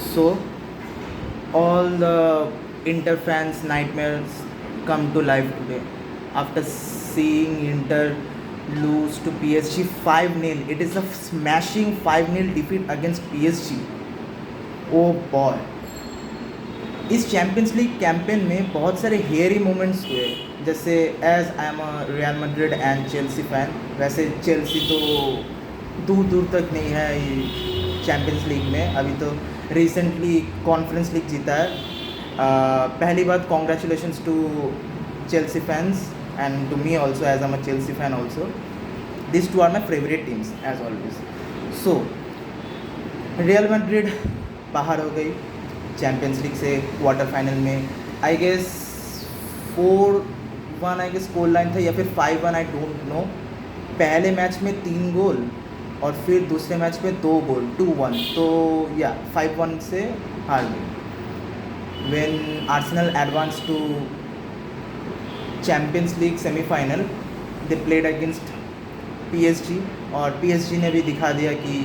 So, all the Inter fans' nightmares come to life today after seeing Inter lose to PSG 5-0. It is a smashing 5-0 defeat against PSG. Oh boy! इस Champions League campaign में बहुत सारे hairy moments हुए, जैसे as I am a Real Madrid and Chelsea fan, वैसे Chelsea तो दूर दूर तक नहीं है चैम्पियंस लीग में। अभी तो रिसेंटली कॉन्फ्रेंस लीग जीता है। पहली बात, congratulations to Chelsea fans and to me also as am a Chelsea fan also. This two are my favourite teams as always. So Real Madrid बाहर हो गई चैम्पियंस लीग से क्वार्टर फाइनल में। I guess 4-1 I guess score line था, या फिर 5-1, I don't know. पहले match में 3 गोल और फिर दूसरे मैच में 2 गोल, 2-1, तो या 5-1 से हार गई। When Arsenal advance to Champions League semifinal, they played against PSG, और PSG ने भी दिखा दिया कि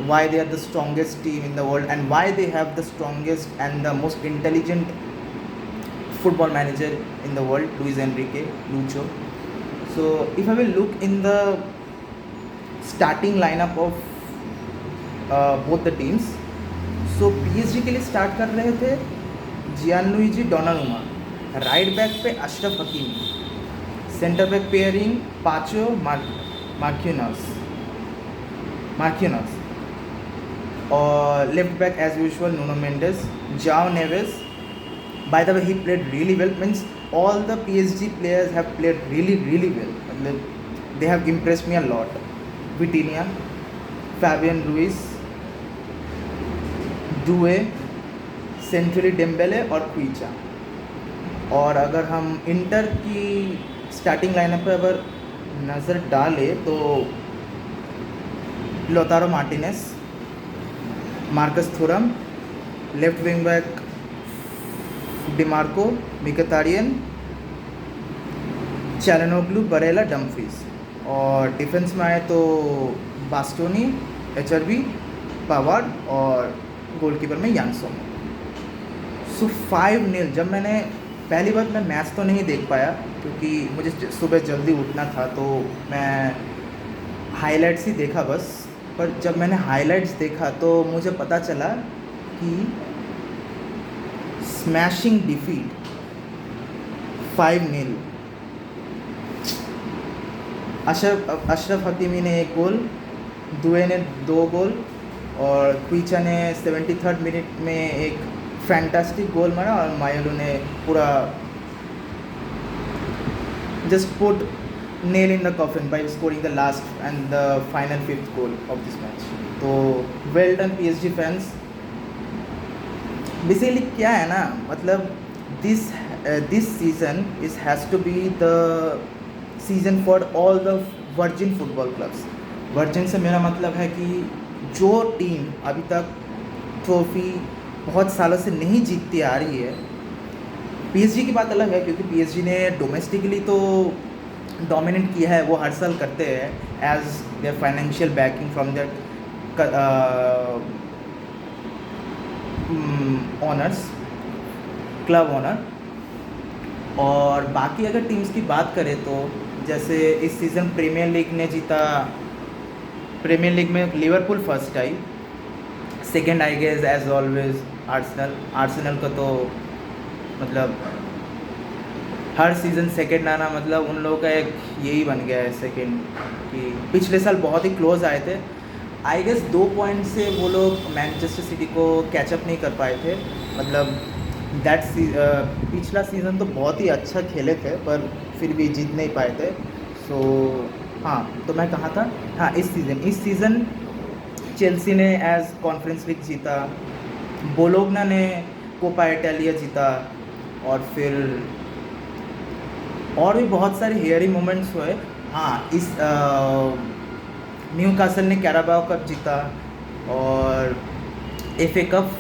why they are the strongest team in the world and why they have the strongest and the most intelligent football manager in the world, Luis Enrique, Lucho. So if I will look in the starting lineup of both the teams, so PSG के लिए start कर रहे थे जियानलुइजी Donnarumma, right back पे Achraf Hakimi, centre back pairing Pacho Marquinhos, और left back as usual Nuno Mendes, Joao Neves. By the way, he played really well. Means all the PSG players have played really well. They have impressed me a lot. Vitinha, Fabian Ruiz, Doué, सेंचुरी Dembele और Kvicha. और अगर हम inter की starting lineup पर अगर नज़र डालें तो Lautaro Martinez, Marcus Thuram, left wing back Dimarco, Mkhitaryan, Calhanoglu, Barella, Dumfries. और डिफेंस में आए तो बास्टोनी, HRB, पावार्ड और गोलकीपर में यानसोन. सो 5-0. जब मैंने पहली बार, मैं मैच तो नहीं देख पाया क्योंकि मुझे सुबह जल्दी उठना था, तो मैं हाइलाइट्स ही देखा बस. पर जब मैंने हाइलाइट्स देखा तो मुझे पता चला कि स्मैशिंग डिफीट 5-0. अशरफ हकीमी ने 1 गोल, दुए ने 2 गोल और क्विचा ने 73rd मिनट में एक फैंटास्टिक गोल मारा, और मायोलू ने पूरा just put nail in the coffin by scoring the last and the final 5th goal of this match. तो well done PSG fans. Basically क्या है ना, मतलब this season is has to be the season for all the virgin football clubs. Virgin से मेरा मतलब है कि जो टीम अभी तक ट्रॉफी बहुत सालों से नहीं जीतती आ रही है. PSG की बात अलग है क्योंकि PSG ने डोमेस्टिकली तो डोमिनेट किया है, वो हर साल करते हैं as their financial backing from their owners, club owner. और बाकी अगर टीम्स की बात करें तो जैसे इस सीज़न प्रीमियर लीग ने जीता, प्रीमियर लीग में लिवरपूल फर्स्ट आई, second I guess as always Arsenal का तो मतलब हर सीज़न सेकेंड आना मतलब उन लोगों का एक यही बन गया है सेकेंड, कि पिछले साल बहुत ही क्लोज आए थे. आई गेस 2 पॉइंट से वो लोग मैनचेस्टर सिटी को कैचअप नहीं कर पाए थे. मतलब पिछला सीज़न तो बहुत ही अच्छा खेले थे पर फिर भी जीत नहीं पाए थे. सो हाँ, तो मैं कहा था, हाँ इस सीज़न चेल्सी ने एज कॉन्फ्रेंस लीग जीता, बोलोग्ना ने कोपा इटालिया जीता, और फिर और भी बहुत सारे हेयरी मोमेंट्स हुए. हाँ, इस न्यूकासल ने कैराबाओ कप जीता और FA कप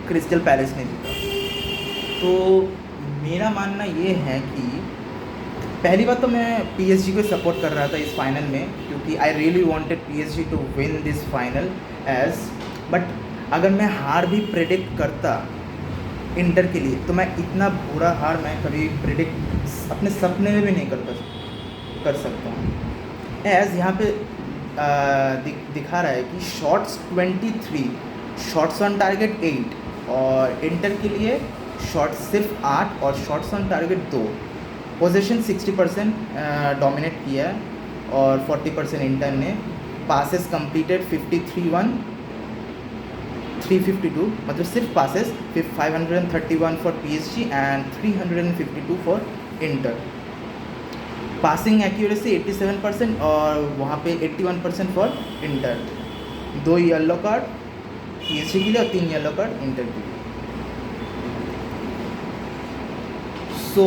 क्रिस्टल पैलेस ने जीता. तो मेरा मानना ये है कि पहली बात तो मैं PSG को सपोर्ट कर रहा था इस फाइनल में, क्योंकि I really wanted PSG to win this final but अगर मैं हार भी प्रेडिक्ट करता इंटर के लिए, तो मैं इतना बुरा हार मैं कभी प्रेडिक्ट अपने सपने में भी नहीं कर सकता हूँ। एज यहाँ पे दिखा रहा है कि शॉट्स 23, शॉट्स ऑन टारगेट 8, और इंटर के लिए शॉट्स सिर्फ 8 और shots on target 2। Position 60% dominate किया है और 40% इंटर ने। पासेस कंप्लीटेड 53-1 352, मतलब सिर्फ passes 531 for PSG and 352 for inter. Passing accuracy 87% और वहाँ पे 81% for inter. 2 yellow card PSG के लिए और 3 येलो कार्ड इंटर के लिए। सो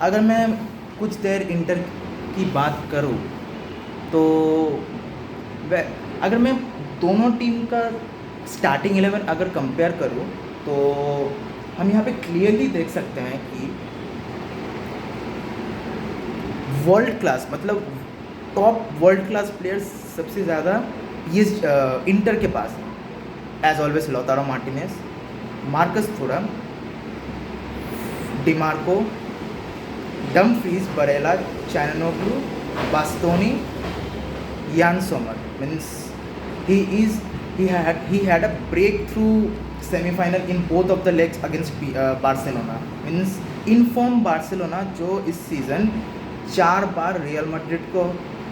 अगर मैं कुछ देर इंटर की बात करूँ तो अगर मैं दोनों टीम का स्टार्टिंग 11 अगर कंपेयर करूँ तो हम यहाँ पे क्लियरली देख सकते हैं कि वर्ल्ड क्लास, मतलब टॉप वर्ल्ड क्लास प्लेयर्स सबसे ज़्यादा ये इंटर के पास है। As always Lautaro Martinez, Marcus Thuram, Dimarco, Dumfries, Barella, Calhanoglu, Bastoni, Yann Sommer. Means he had a breakthrough semi-final in both of the legs against Barcelona. Means inform Barcelona जो इस season 4 बार real Madrid को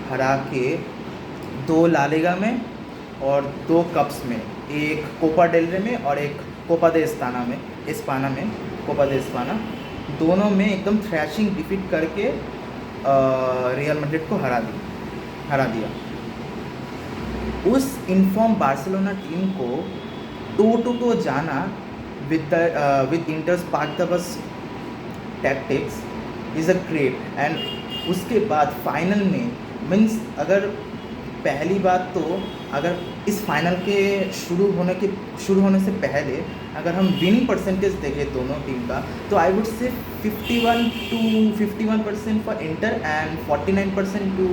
हरा के 2 La Liga में और 2 cups में, एक Copa del रे में और एक कोपा दे इस्पाना में कोपा दे इस्पाना, दोनों में एकदम थ्रैशिंग डिफीट करके रियल मैड्रिड को हरा दिया। उस इनफॉर्म बार्सिलोना टीम को टू जाना with inter spark the bus tactics is a great. And उसके बाद फाइनल में मीन्स, अगर पहली बात तो अगर इस फाइनल के शुरू होने से पहले अगर हम विनिंग परसेंटेज देखें दोनों टीम का, तो I would say 51% for inter and 49% to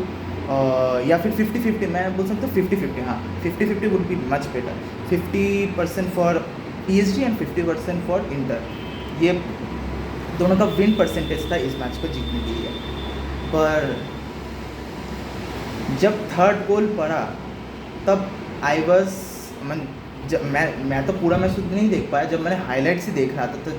या फिर 50-50, मैं बोल सकता हूँ 50-50। हाँ, 50-50 would be much better. 50% for PSG and 50% for inter. ये दोनों का विन परसेंटेज था इस मैच को जीतने के लिए। पर जब थर्ड गोल पड़ा तब आई वॉज मैं तो पूरा मैच नहीं देख पाया, जब मैंने हाईलाइट्स ही देख रहा था, तो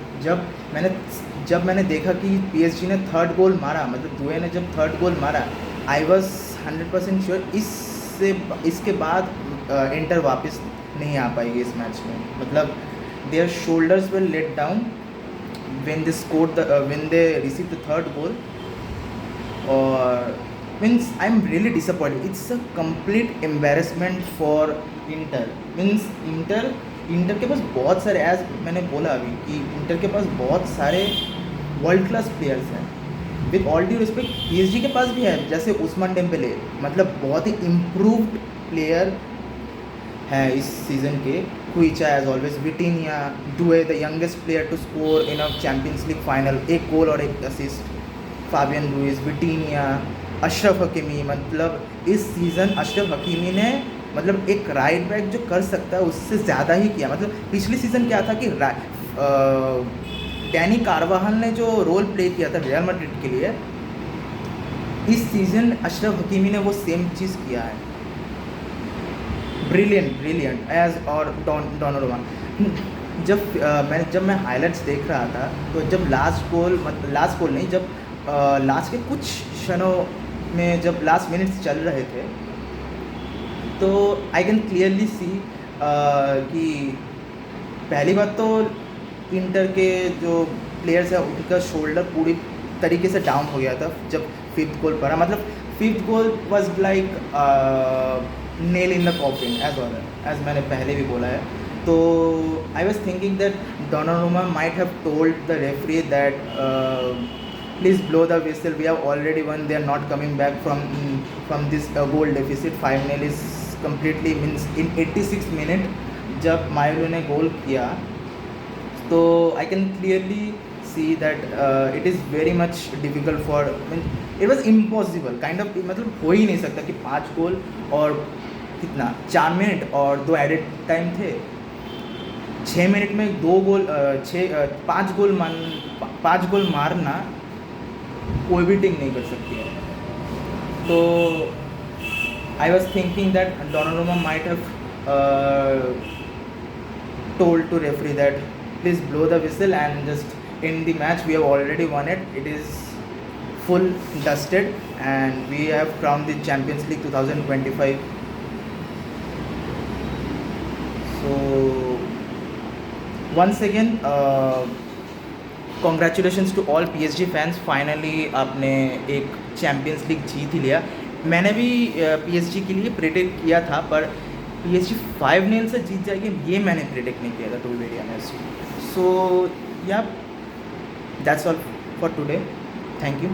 जब मैंने देखा कि पीएसजी ने थर्ड गोल मारा, मतलब दुए ने जब थर्ड गोल मारा, आई वॉज 100% श्योर इसके बाद इंटर वापस नहीं आ पाएगी इस मैच में। मतलब their shoulders will let down when they received the third goal, or means I'm really disappointed. It's a complete embarrassment for Inter. means inter के पास बहुत सारे, एज मैंने बोला अभी कि इंटर के पास बहुत सारे वर्ल्ड क्लास प्लेयर्स हैं। With all due respect PSG के पास भी है, जैसे उस्मान डेम्बेले, मतलब बहुत ही इम्प्रूव्ड प्लेयर है इस सीज़न के। Khvicha as always, Vitinha, Doue the youngest player to score in a Champions League final, 1 goal और 1 assist, Fabian Ruiz, Vitinha, Achraf Hakimi. मतलब इस सीज़न अशरफ हकीमी ने मतलब एक राइट बैक जो कर सकता है उससे ज़्यादा ही किया। मतलब पिछली सीज़न क्या था कि डैनी कार्वाहल ने जो रोल प्ले किया था रियल मैड्रिड के लिए, इस सीज़न अशरफ हकीमी ने वो सेम चीज़ किया है। ब्रिलियंट एज और डोनोरुमा। जब मैं हाइलाइट्स देख रहा था, तो जब लास्ट गोल नहीं, जब लास्ट के कुछ क्षणों में जब लास्ट मिनट्स चल रहे थे, तो आई कैन क्लियरली सी कि पहली बात तो इंटर के जो प्लेयर्स हैं उनका शोल्डर पूरी तरीके से डाउन हो गया था जब 5th गोल पड़ा। मतलब 5th goal was like nail in the coffin, as मैंने पहले भी बोला है। तो I was thinking that Donnarumma might have told the referee that please blow the whistle, we have already won, they are not coming back from this goal deficit। 5-0 is completely means in 86 minute जब मायोलो ने गोल किया, तो I can clearly see that it is very much difficult for, mean it was impossible kind of, मतलब हो ही नहीं सकता कि 5 गोल और कितना 4 मिनट और 2 एडेड टाइम थे, 6 मिनट में 2 गोल, 5 गोल मारना कोई भी टीम नहीं कर सकती है. तो I was thinking that Donnarumma might have told to referee that please blow the whistle and just end the match. We have already won it. It is full dusted and we have crowned the Champions League 2025. So once again, congratulations to all PSG fans. Finally आपने एक champions league जीत ही लिया. मैंने भी PSG के लिए predict किया था, पर PSG 5-0 से जीत जाएगी ये मैंने प्रेडिक्ट नहीं किया था, टू बी वेरी ऑनेस्ट. सो या that's all for today. Thank you.